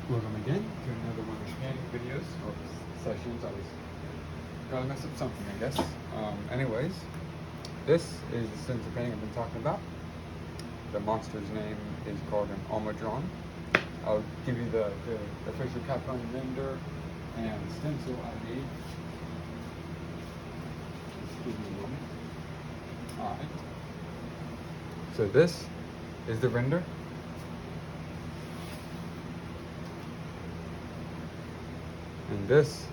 Welcome again to another one of the painting videos or sessions. I was gotta mess up something, I guess. Anyways, this is the stencil painting I've been talking about. The monster's name is called an Almudron. I'll give you the official cap on render and the stencil I made. Excuse me a moment. Alright. So this is the render. And this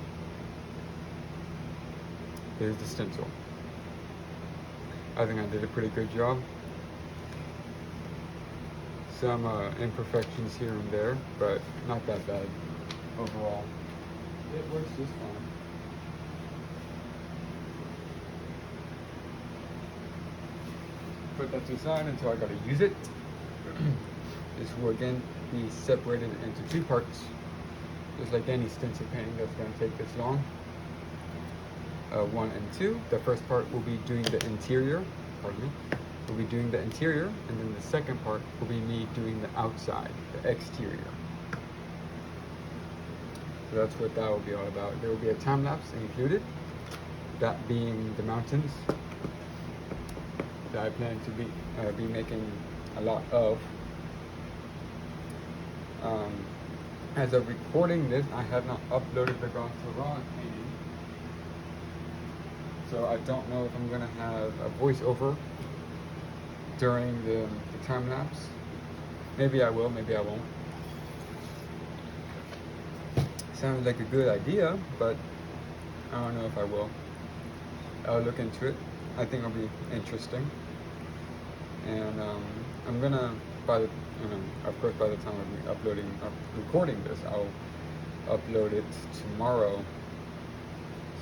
is the stencil. I think I did a pretty good job. Some imperfections here and there, but not that bad overall. It works just fine. Put that to the side until I gotta use it. This will again be separated into two parts. Just like any stencil painting that's going to take this long. 1 and 2. The first part will be doing the interior. Pardon me. We'll be doing the interior, and then the second part will be me doing the outside, the exterior. So that's what that will be all about. There will be a time lapse included. That being the mountains that I plan to be making a lot of. As of recording this, I have not uploaded the raw painting, so I don't know if I'm going to have a voiceover during the time lapse. Maybe I will, maybe I won't. Sounds like a good idea, but I don't know if I will. I'll look into it. I think it'll be interesting, and I'm gonna of course, by the time I'm recording this, I'll upload it tomorrow.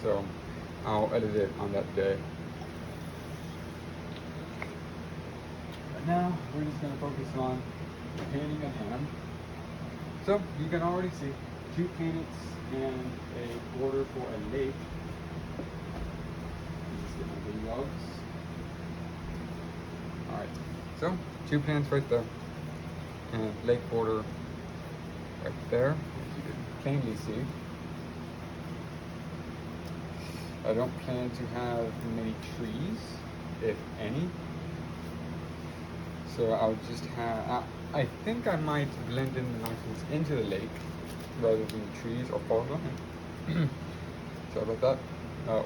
So I'll edit it on that day. But now we're just gonna focus on the painting at hand. So you can already see 2 paintings and a border for a lake. Just get my big logs. Alright, so 2 paints right there. And lake border right there, as you can plainly see. I don't plan to have many trees, if any. So I'll just have, I think I might blend in the mountains into the lake rather than trees or fog line. Sorry about that.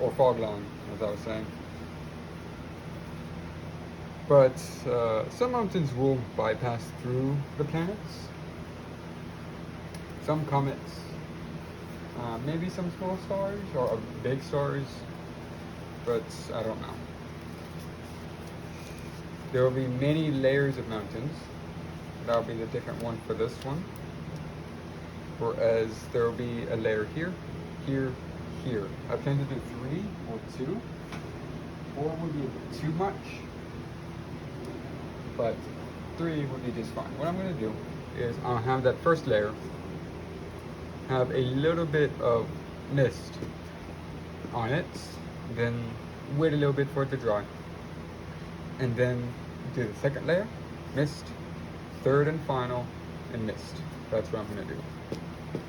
Or fog line, as I was saying. But some mountains will bypass through the planets. Some comets. Maybe some small stars or big stars. But I don't know. There will be many layers of mountains. That'll be the different one for this one. Whereas there will be a layer here, here, here. I plan to do 3 or 2. 4 would be a bit too much. But 3 would be just fine. What I'm going to do is I'll have that first layer have a little bit of mist on it, then wait a little bit for it to dry, and then do the second layer, mist, third and final, and mist. That's what I'm going to do.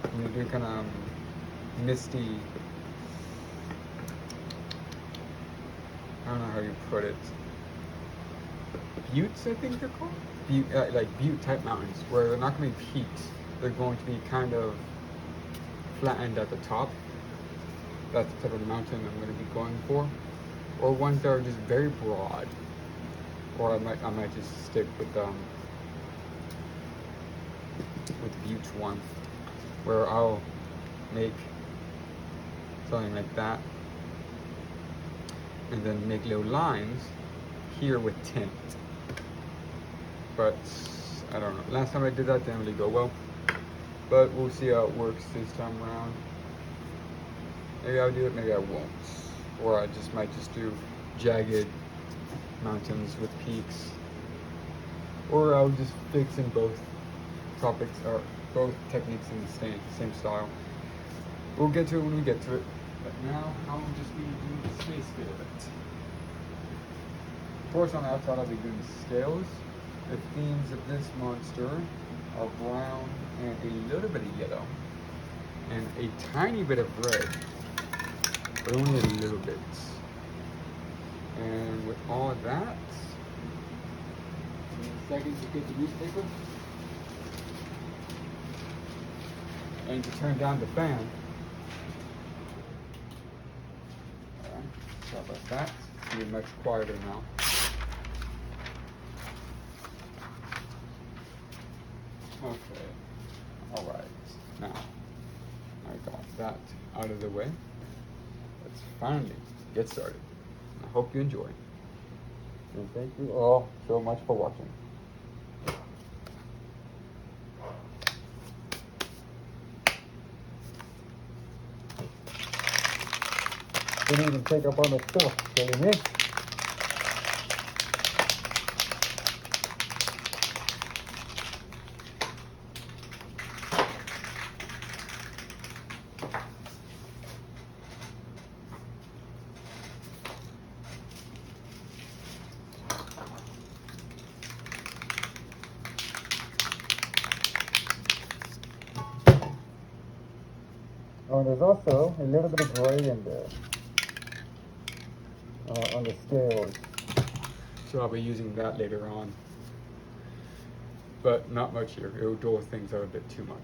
I'm going to do kind of misty, I don't know how you put it, buttes, I think they're called? Like butte type mountains, where they're not going to be peaks. They're going to be kind of flattened at the top. That's the type of mountain I'm going to be going for. Or ones that are just very broad. Or I might just stick with butte one, where I'll make something like that, and then make little lines here with tint. But I don't know. Last time I did that didn't really go well. But we'll see how it works this time around. Maybe I'll do it, maybe I won't. Or I might just do jagged mountains with peaks. Or I'll just fix in both topics or both techniques in the same style. We'll get to it when we get to it. But now I'll just be doing the space bit of it. Of course, on the outside I'll be doing scales. The themes of this monster are brown and a little bit of yellow and a tiny bit of red, but only a little bit. And with all of that, in a second to get the newspaper and to turn down the fan. Alright, sorry about that. It's getting much quieter now. Okay, alright, now I got that out of the way. Let's finally get started. I hope you enjoy. And thank you all so much for watching. Didn't even take up all the stuff, silly me. Oh, there's also a little bit of gray in there on the scales. So I'll be using that later on. But not much here. It'll dull things out a bit too much.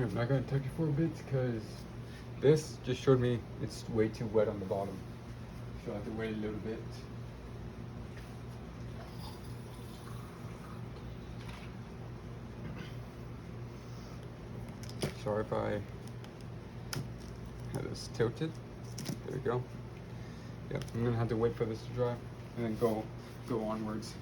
I'm not gonna touch it for a bit because this just showed me it's way too wet on the bottom. So I have to wait a little bit. Sorry if I had this tilted. There we go. Yep, I'm gonna have to wait for this to dry and then go onwards.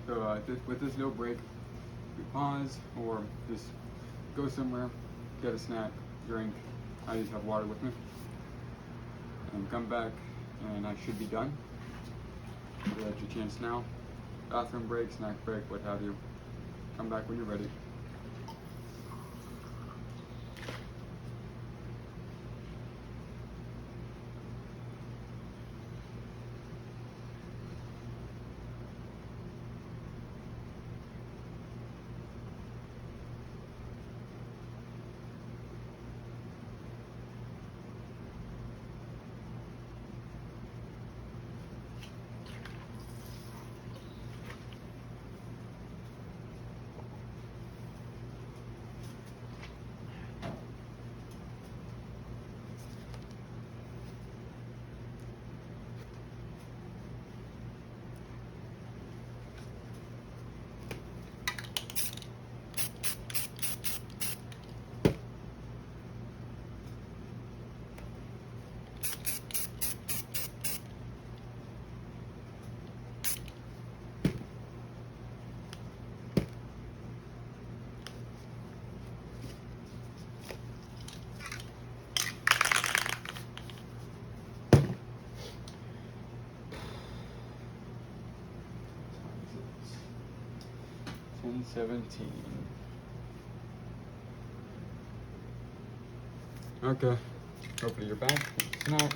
So with this little break, we pause or just go somewhere, get a snack, drink. I just have water with me, and come back, and I should be done. So that's your chance now. Bathroom break, snack break, what have you. Come back when you're ready. $10:17. Okay, hopefully you're back. Snacks,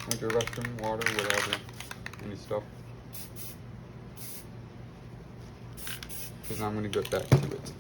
went to the restroom, water, whatever, any stuff. Because now I'm going to get back to it.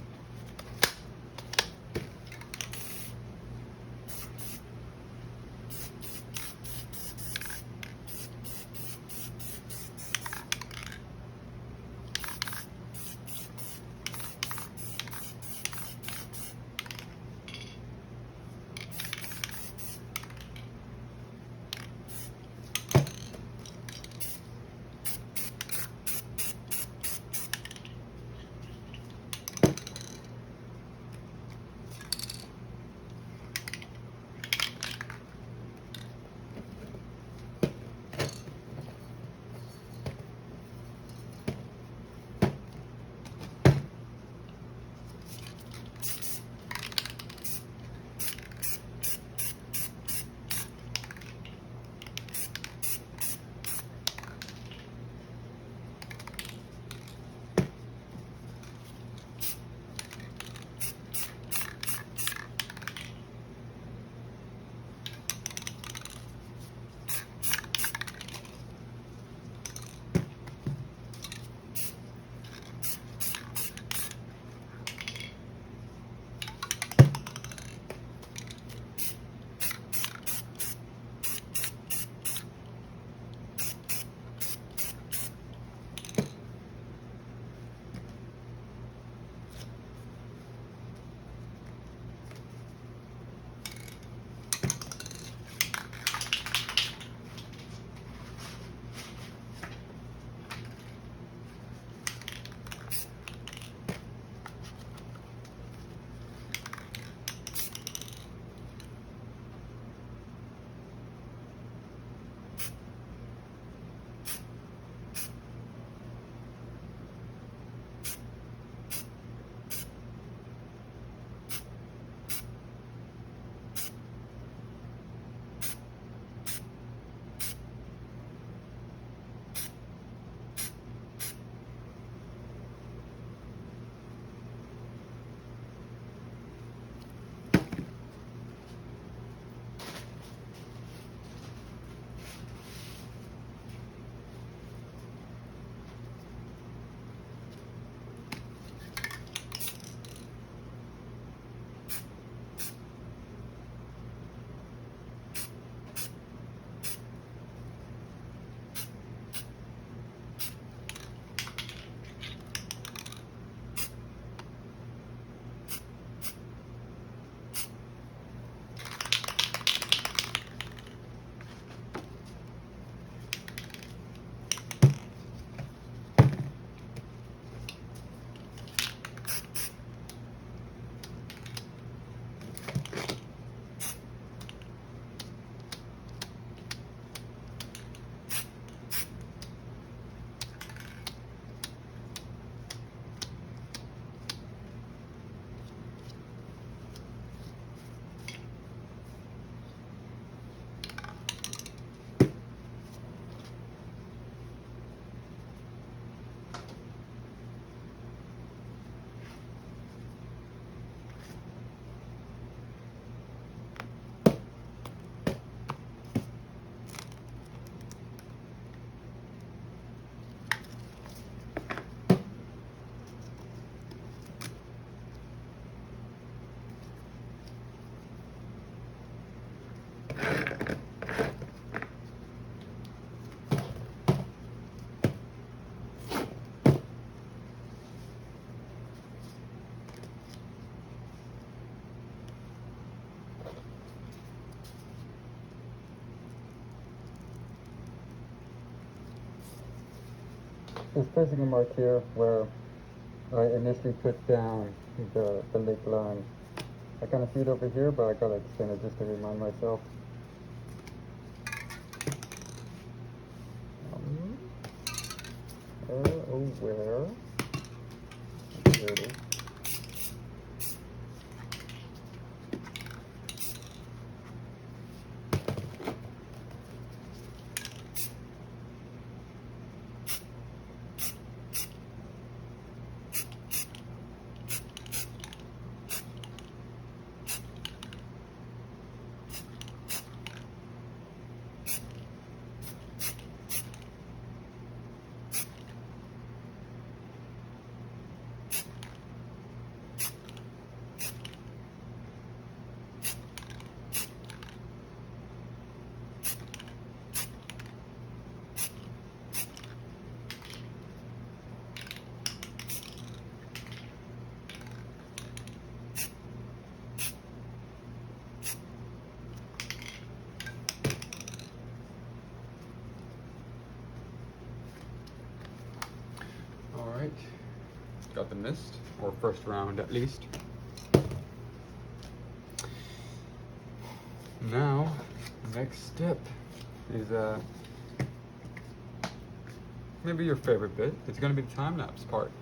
Just placing a mark here where I initially put down the lake line. I kind of see it over here, but I gotta extend it just to remind myself. Um, where? There it is. Alright, got the mist, or first round at least. Now, next step is maybe your favorite bit. It's going to be the time-lapse part,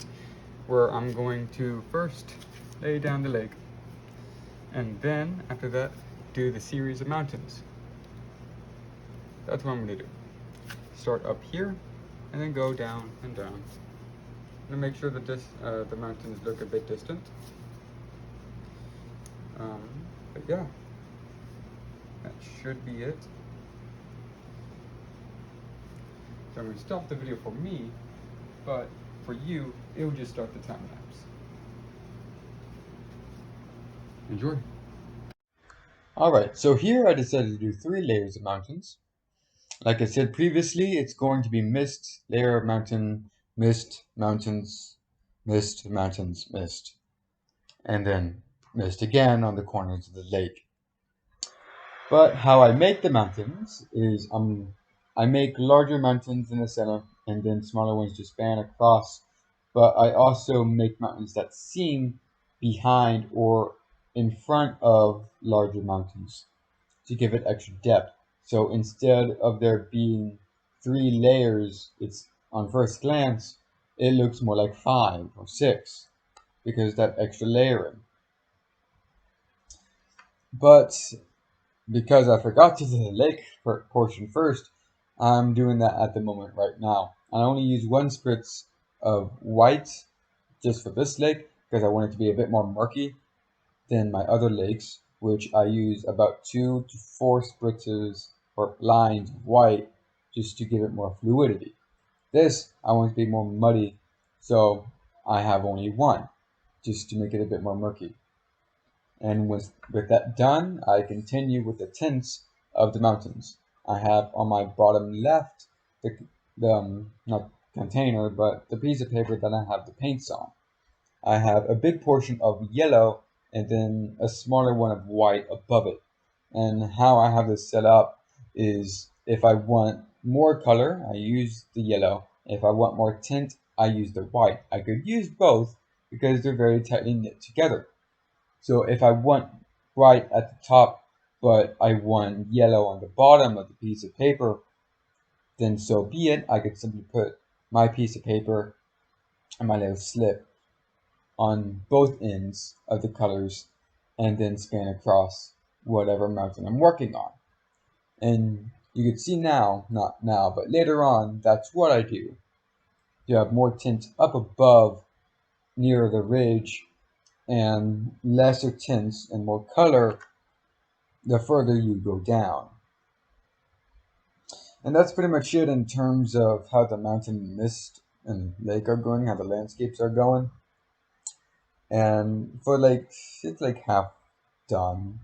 where I'm going to first lay down the lake, and then after that, do the series of mountains. That's what I'm going to do. Start up here, and then go down and down. I'm going to make sure that the mountains look a bit distant. But yeah, that should be it. So I'm going to stop the video for me, but for you, it will just start the time lapse. Enjoy. Alright, so here I decided to do 3 layers of mountains. Like I said previously, it's going to be mist, layer of mountain, mist, mountains, mist, mountains, mist. And then mist again on the corners of the lake. But how I make the mountains is I make larger mountains in the center and then smaller ones just span across. But I also make mountains that seam behind or in front of larger mountains to give it extra depth. So instead of there being 3 layers, it's on first glance, it looks more like 5 or 6 because that extra layering. But because I forgot to do the lake portion first, I'm doing that at the moment right now. I only use 1 spritz of white just for this lake because I want it to be a bit more murky than my other lakes, which I use about 2 to 4 spritzes or lines of white just to give it more fluidity. This I want to be more muddy, so I have only 1 just to make it a bit more murky. And with that done, I continue with the tints of the mountains. I have on my bottom left the not container, but the piece of paper that I have the paints on. I have a big portion of yellow and then a smaller one of white above it. And how I have this set up is if I want more color, I use the yellow. If I want more tint, I use the white. I could use both because they're very tightly knit together. So if I want white at the top, but I want yellow on the bottom of the piece of paper, then so be it. I could simply put my piece of paper and my little slip on both ends of the colors and then span across whatever mountain I'm working on. And you can see now, not now, but later on, that's what I do. You have more tint up above near the ridge and lesser tints and more color the further you go down. And that's pretty much it in terms of how the mountain mist and lake are going, how the landscapes are going. And for it's like half done.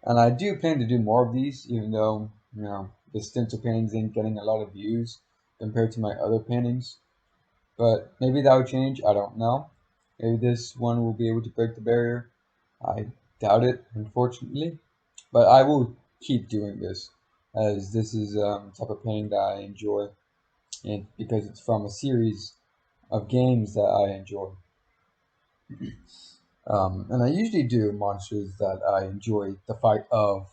And I do plan to do more of these, even though, the stencil paintings ain't getting a lot of views compared to my other paintings. But maybe that will change, I don't know. Maybe this one will be able to break the barrier. I doubt it, unfortunately. But I will keep doing this, as this is type of painting that I enjoy. because it's from a series of games that I enjoy. And I usually do monsters that I enjoy the fight of,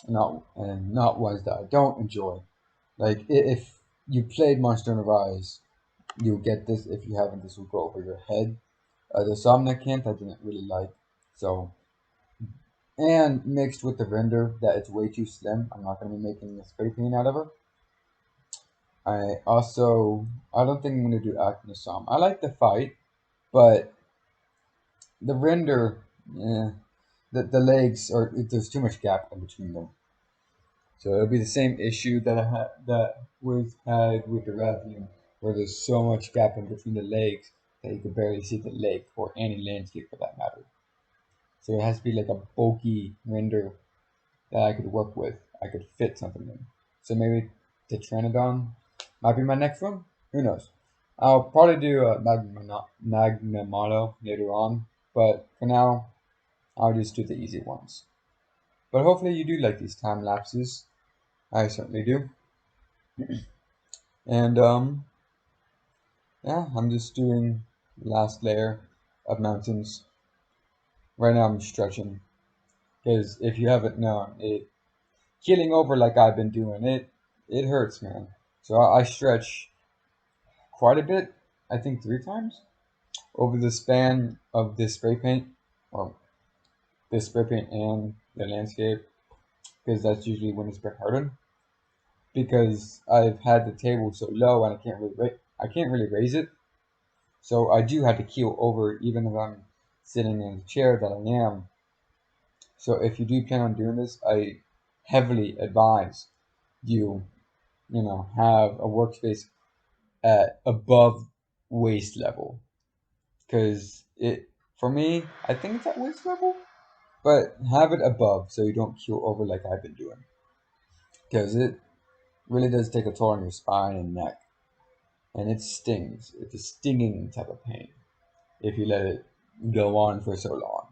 not ones that I don't enjoy. Like if you played Monster Hunter Rise, you'll get this. If you haven't, this will go over your head. The Somnic Hint I didn't really like, so, and mixed with the render that it's way too slim, I'm not going to be making a spray paint out of her. I don't think I'm going to do Acnosome. I like the fight, but the render, the legs are, there's too much gap in between them. So it'll be the same issue that was had with the Ravine, where there's so much gap in between the legs that you could barely see the leg or any landscape for that matter. So it has to be like a bulky render that I could work with. I could fit something in. So maybe the Trenodon might be my next one. Who knows? I'll probably do a Magnemano later on, but for now, I'll just do the easy ones. But hopefully you do like these time lapses. I certainly do. And yeah, I'm just doing the last layer of mountains. Right now I'm stretching, because if you haven't known, keeling over like I've been doing, it hurts, man. So I stretch quite a bit, I think 3 times over the span of this spray paint, or this spray paint and the landscape, because that's usually when it's been hurting. Because I've had the table so low and I can't really raise it, so I do have to keel over even if I'm sitting in the chair that I am. So if you do plan on doing this, I heavily advise you, have a workspace at above waist level, because for me, I think it's at waist level, but have it above so you don't keel over like I've been doing, because it really does take a toll on your spine and neck, and it stings. It's a stinging type of pain if you let it go on for so long.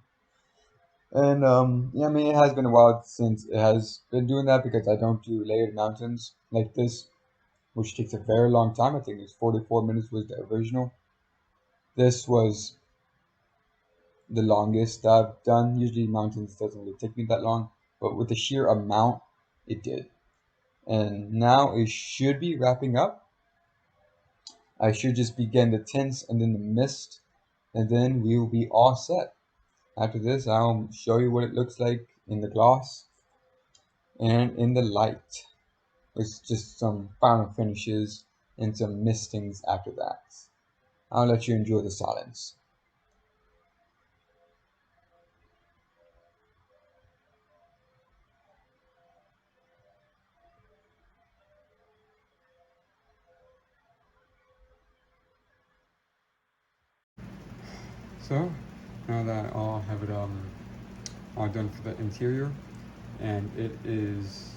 And yeah, I mean, it has been a while since it has been doing that, because I don't do layered mountains like this, which takes a very long time. I think it's 44 minutes was the original. This was the longest I've done. Usually mountains doesn't really take me that long, but with the sheer amount, it did. And now it should be wrapping up. I should just begin the tints and then the mist, and then we will be all set. After this, I'll show you what it looks like in the gloss and in the light. It's just some final finishes and some mistings after that. I'll let you enjoy the silence. So, now that I'll have it all done for the interior, and it is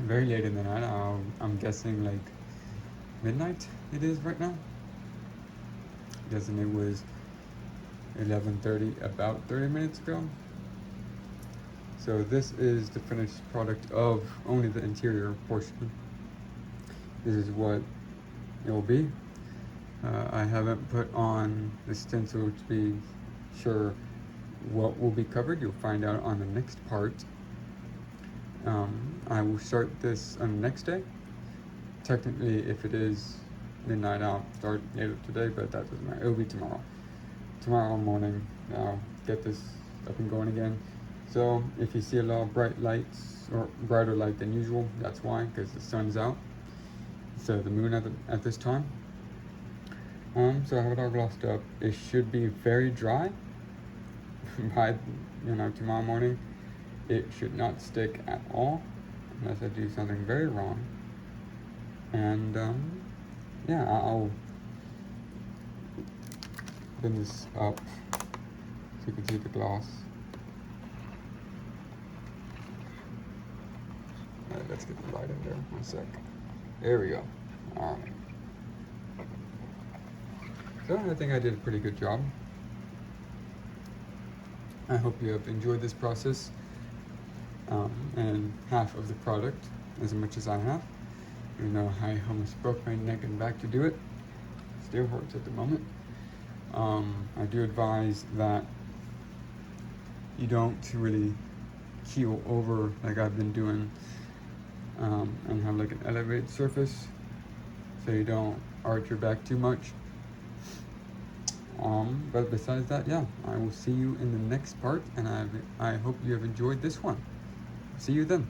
very late in the night. I'm guessing like midnight it is right now. Guessing it was 11:30, about 30 minutes ago. So this is the finished product of only the interior portion. This is what it will be. I haven't put on the stencil to be sure what will be covered. You'll find out on the next part. I will start this on the next day. Technically, if it is midnight, I'll start later today, but that doesn't matter. It'll be tomorrow. Tomorrow morning, I'll get this up and going again. So if you see a lot of bright lights, or brighter light than usual, that's why, because the sun's out instead of the moon at this time. So I have it all glossed up. It should be very dry by tomorrow morning. It should not stick at all unless I do something very wrong. And yeah, I'll bring this up so you can see the gloss. Let's get the light in there. 1 sec. There we go. All right. So I think I did a pretty good job. I hope you have enjoyed this process and half of the product as much as I have. even though I almost broke my neck and back to do it. Still hurts at the moment. I do advise that you don't really keel over like I've been doing, and have like an elevated surface so you don't arch your back too much. But besides that, yeah, I will see you in the next part, and I hope you have enjoyed this one. See you then.